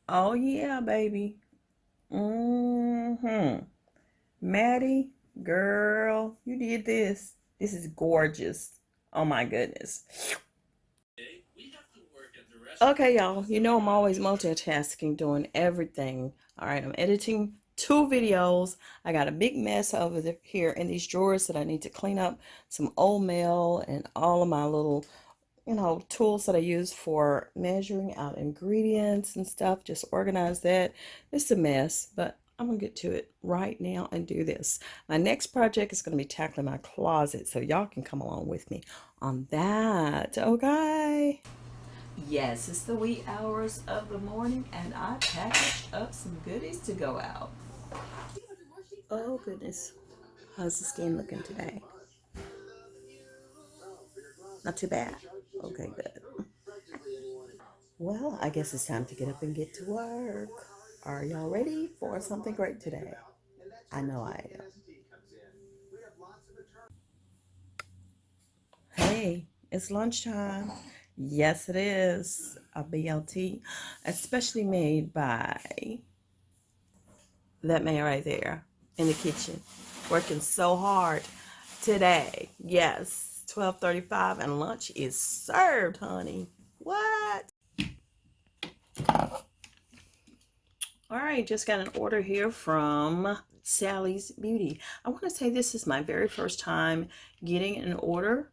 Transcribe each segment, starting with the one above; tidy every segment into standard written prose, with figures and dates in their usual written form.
Oh yeah, baby. Mm-hmm. Maddie, girl, you did this. This is gorgeous. Oh my goodness. Okay, y'all. You know I'm always multitasking, doing everything. All right, I'm editing two videos. I got a big mess over here in these drawers that I need to clean up. Some old mail and all of my little, tools that I use for measuring out ingredients and stuff. Just organize that. It's a mess, but I'm gonna get to it right now and do this. My next project is gonna be tackling my closet, so y'all can come along with me on that. Okay. Yes, it's the wee hours of the morning, and I packaged up some goodies to go out. Oh goodness, how's the skin looking today? Not too bad. Okay, good. Well, I guess it's time to get up and get to work. Are y'all ready for something great today? I know I am. Hey, it's lunchtime. Yes, it is. A BLT, especially made by that man right there in the kitchen, working so hard today. Yes, 12:35 and lunch is served, honey. What? All right, just got an order here from Sally's Beauty. I want to say this is my very first time getting an order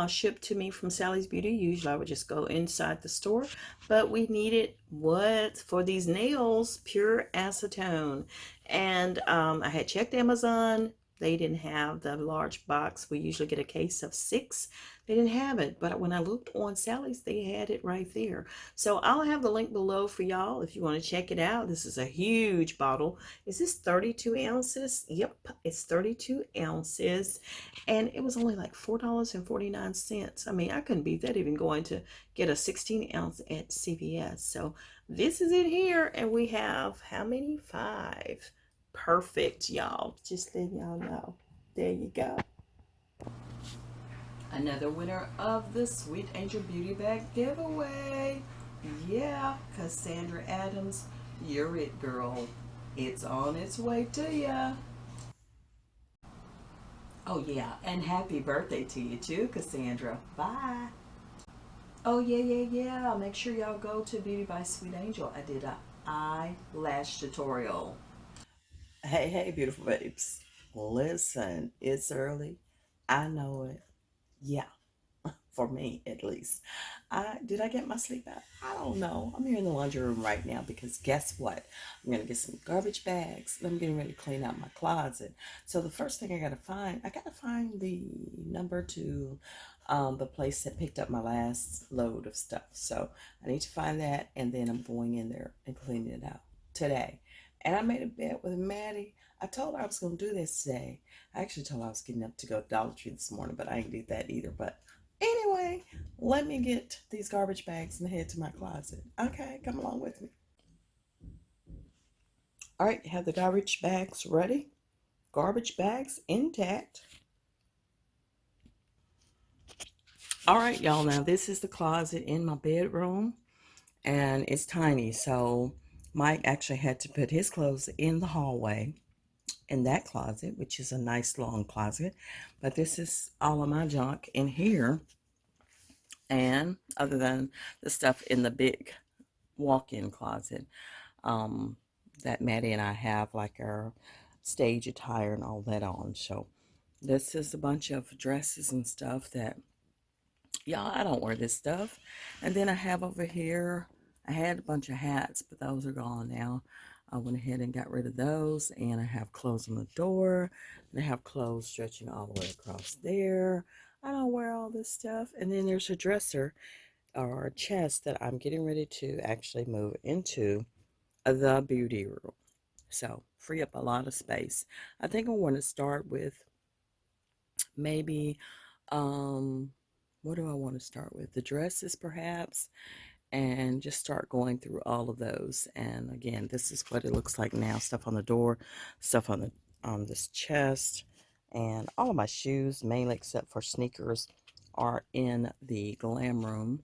shipped to me from Sally's Beauty. Usually I would just go inside the store, but we needed what for these nails? Pure acetone. And I had checked Amazon. They didn't have the large box. We usually get a case of 6. They didn't have it, but when I looked on Sally's, they had it right there. So I'll have the link below for y'all if you want to check it out. This is a huge bottle. Is this 32 ounces? Yep, it's 32 ounces. And it was only like $4.49. I mean, I couldn't beat that even going to get a 16 ounce at CVS. So this is it here. And we have how many? 5. Perfect, y'all. Just letting y'all know. There you go. Another winner of the Sweet Angel Beauty Bag giveaway. Yeah, Cassandra Adams, you're it, girl. It's on its way to ya. Oh, yeah, and happy birthday to you, too, Cassandra. Bye. Oh, yeah. Make sure y'all go to Beauty by Sweet Angel. I did a eyelash tutorial. Hey, beautiful babes. Listen, it's early. I know it. Yeah, for me at least. I get my sleep out? I don't know. I'm here in the laundry room right now because guess what? I'm gonna get some garbage bags. I'm getting ready to clean out my closet. So the first thing I gotta find the number to the place that picked up my last load of stuff. So I need to find that, and then I'm going in there and cleaning it out today. And I made a bet with Maddie. I told her I was going to do this today. I actually told her I was getting up to go to Dollar Tree this morning, but I ain't did that either. But anyway, let me get these garbage bags and head to my closet. Okay, come along with me. All right, have the garbage bags ready. Garbage bags intact. All right, y'all. Now this is the closet in my bedroom, and it's tiny. So Mike actually had to put his clothes in the hallway in that closet, which is a nice long closet. But this is all of my junk in here. And other than the stuff in the big walk-in closet, um, that Maddie and I have, like our stage attire and all that on. So this is a bunch of dresses and stuff that, y'all, I don't wear this stuff. And then I have over here, I had a bunch of hats, but those are gone now. I went ahead and got rid of those, and I have clothes on the door, and I have clothes stretching all the way across there. I don't wear all this stuff. And then there's a dresser or a chest that I'm getting ready to actually move into the beauty room. So free up a lot of space. I think I want to start with maybe, um, what do I want to start with? The dresses, perhaps, and just start going through all of those. And again, this is what it looks like now. Stuff on the door, stuff on this chest, and all of my shoes, mainly except for sneakers, are in the glam room.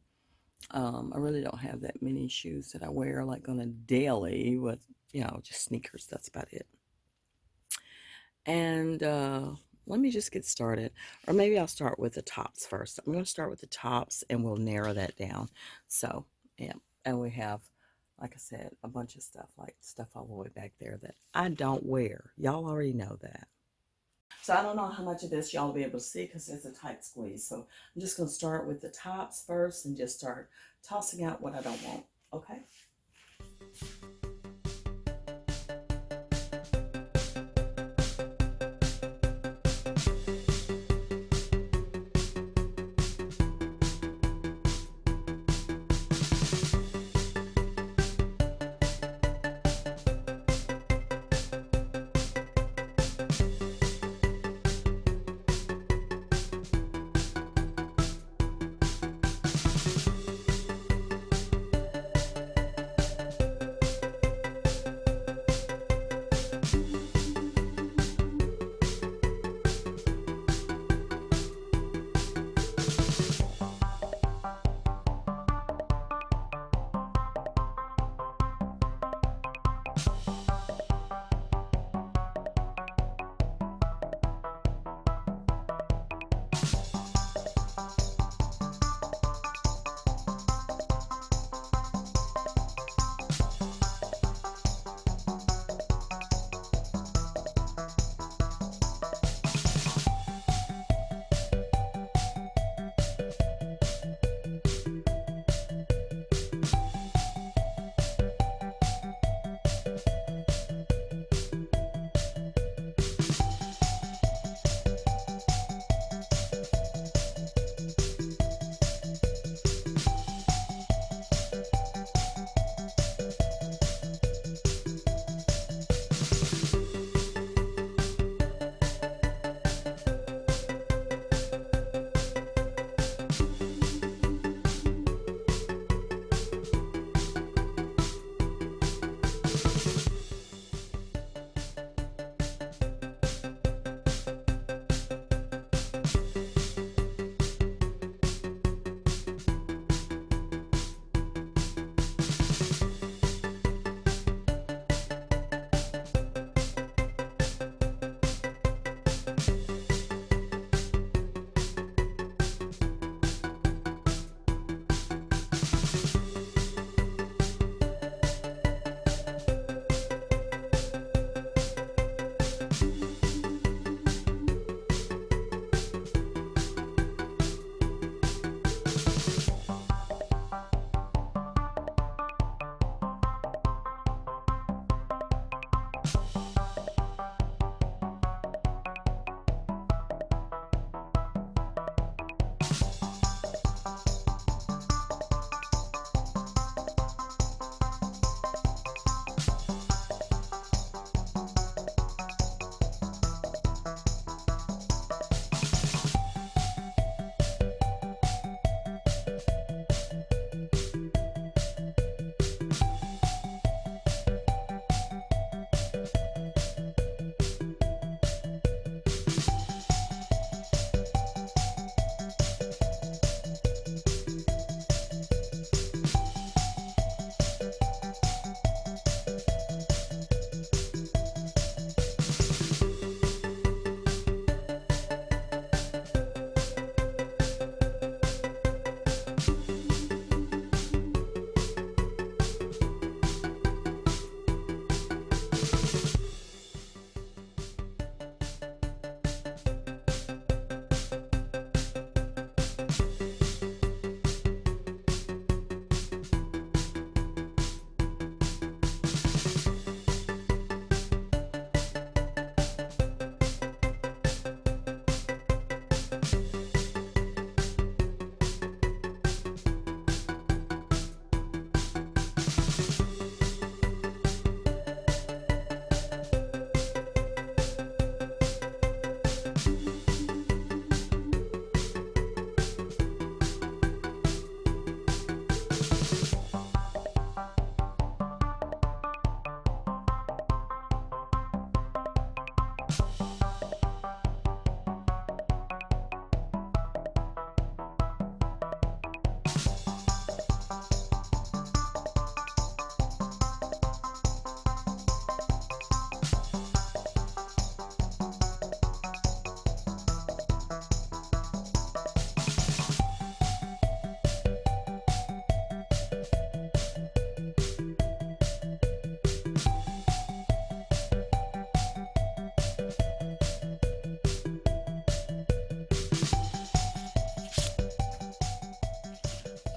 I really don't have that many shoes that I wear like on a daily with, just sneakers. That's about it. And let me just get started. Or maybe I'll start with the tops first. I'm going to start with the tops and we'll narrow that down. So, yeah. And we have, like I said, a bunch of stuff, like stuff all the way back there that I don't wear. Y'all already know that. So I don't know how much of this y'all will be able to see because it's a tight squeeze. So I'm just going to start with the tops first and just start tossing out what I don't want. Okay.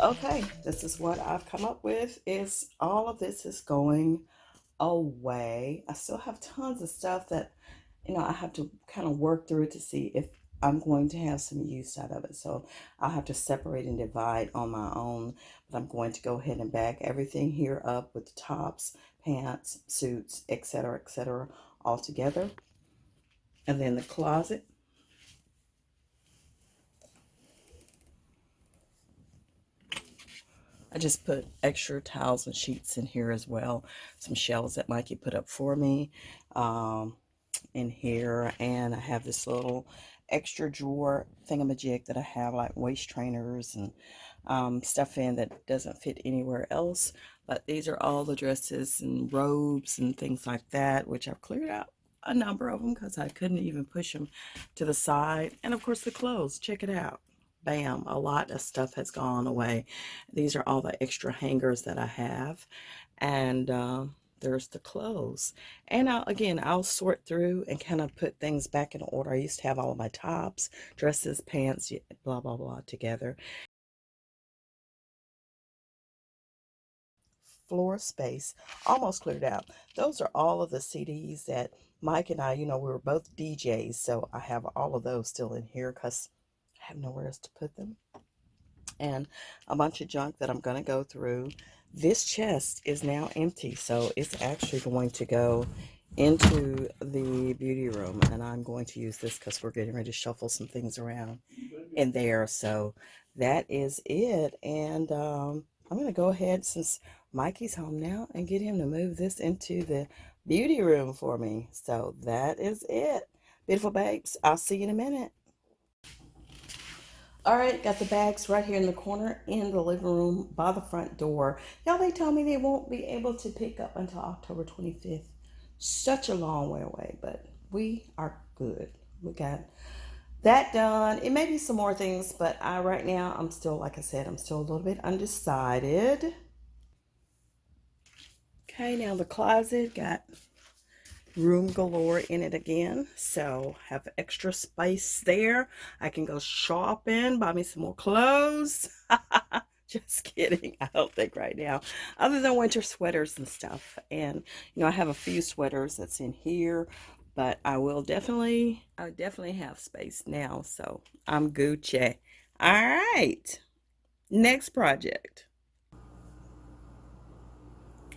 Okay, this is what I've come up with. Is all of this is going away. I still have tons of stuff that, I have to kind of work through to see if I'm going to have some use out of it. So I'll have to separate and divide on my own. But I'm going to go ahead and bag everything here up with the tops, pants, suits, etc., all together. And then the closet. I just put extra towels and sheets in here as well. Some shelves that Mikey put up for me. In here, and I have this little extra drawer thingamajig that I have like waist trainers and stuff in that doesn't fit anywhere else. But these are all the dresses and robes and things like that, which I've cleared out a number of them because I couldn't even push them to the side. And of course the clothes, check it out. Bam, a lot of stuff has gone away. These are all the extra hangers that I have. And there's the clothes. And I'll sort through and kind of put things back in order. I used to have all of my tops, dresses, pants, blah, blah, blah together. Floor space almost cleared out. Those are all of the CDs that Mike and I, we were both DJs. So I have all of those still in here because I have nowhere else to put them. And a bunch of junk that I'm going to go through. This chest is now empty, so it's actually going to go into the beauty room, and I'm going to use this because we're getting ready to shuffle some things around in there. So that is it, and I'm going to go ahead, since Mikey's home now, and get him to move this into the beauty room for me. So that is it, beautiful babes. I'll see you in a minute. All right, got the bags right here in the corner in the living room by the front door. Y'all, they told me they won't be able to pick up until October 25th. Such a long way away, but we are good. We got that done. It may be some more things, but right now, I'm still, like I said, I'm still a little bit undecided. Okay, now the closet got room galore in it again, so have extra space there. I can go shopping, buy me some more clothes. Just kidding. I don't think right now, other than winter sweaters and stuff. And I have a few sweaters that's in here, but I definitely have space now, so I'm Gucci. All right, next project.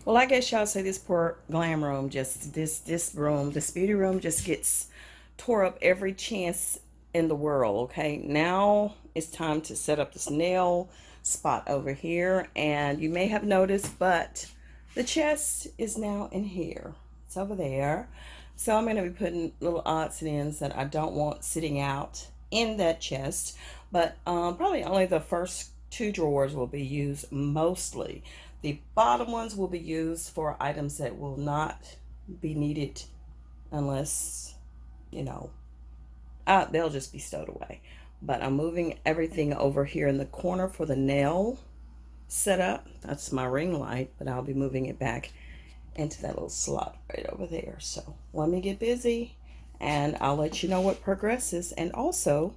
Well, I guess y'all say this poor glam room just this beauty room just gets tore up every chance in the world. Okay, now it's time to set up this nail spot over here, and you may have noticed, but the chest is now in here. It's over there. So I'm going to be putting little odds and ends that I don't want sitting out in that chest, but probably only the first two drawers will be used mostly. The bottom ones will be used for items that will not be needed unless, you know, they'll just be stowed away. But I'm moving everything over here in the corner for the nail setup. That's my ring light, but I'll be moving it back into that little slot right over there. So let me get busy and I'll let you know what progresses. And also,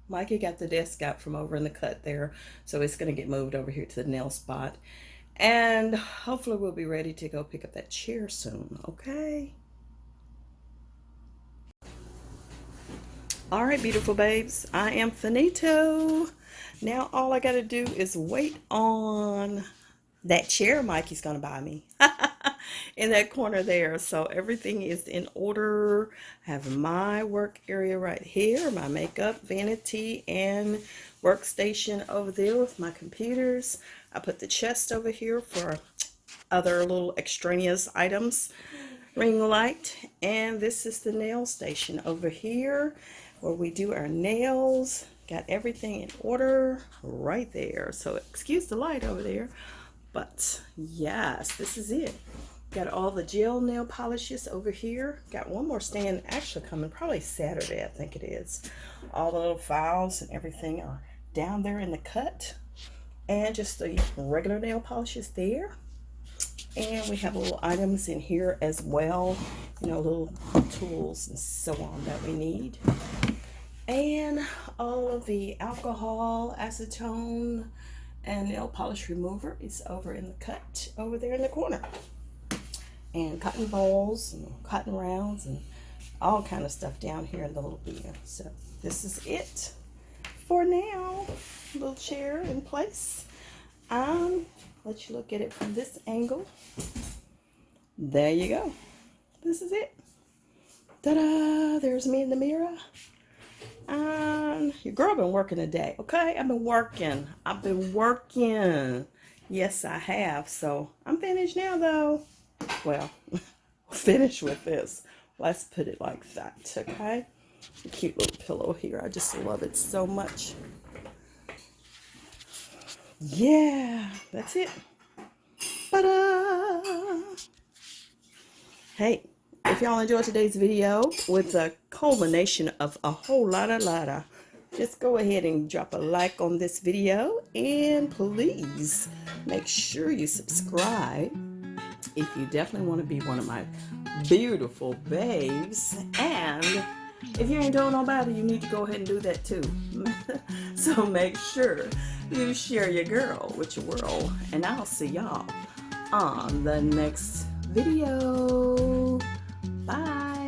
Mikey got the desk out from over in the cut there, so it's going to get moved over here to the nail spot. And hopefully we'll be ready to go pick up that chair soon, okay? All right, beautiful babes, I am finito. Now all I got to do is wait on that chair Mikey's going to buy me in that corner there. So everything is in order. I have my work area right here, my makeup vanity and workstation over there with my computers. I put the chest over here for other little extraneous items, ring light, and this is the nail station over here where we do our nails. Got everything in order right there. So excuse the light over there, but yes, this is it. Got all the gel nail polishes over here. Got one more stand actually coming probably Saturday, I think it is. All the little files and everything are down there in the cut, and just the regular nail polishes there. And we have little items in here as well, little tools and so on that we need. And all of the alcohol, acetone, And nail polish remover is over in the cut over there in the corner. And cotton balls and cotton rounds and all kind of stuff down here in the little bin. So this is it for now. Little chair in place. Let you look at it from this angle. There you go. This is it. Ta-da! There's me in the mirror. Your girl been working today, okay? I've been working. Yes, I have. So I'm finished now, though. Well, finished with this. Let's put it like that, okay? A cute little pillow here. I just love it so much. Yeah, that's it. Ta-da! Hey, if y'all enjoyed today's video with a culmination of a whole lot of, just go ahead and drop a like on this video, and please make sure you subscribe if you definitely want to be one of my beautiful babes. And if you ain't told nobody, you need to go ahead and do that too. So make sure you share your girl with your world, and I'll see y'all on the next video. Bye.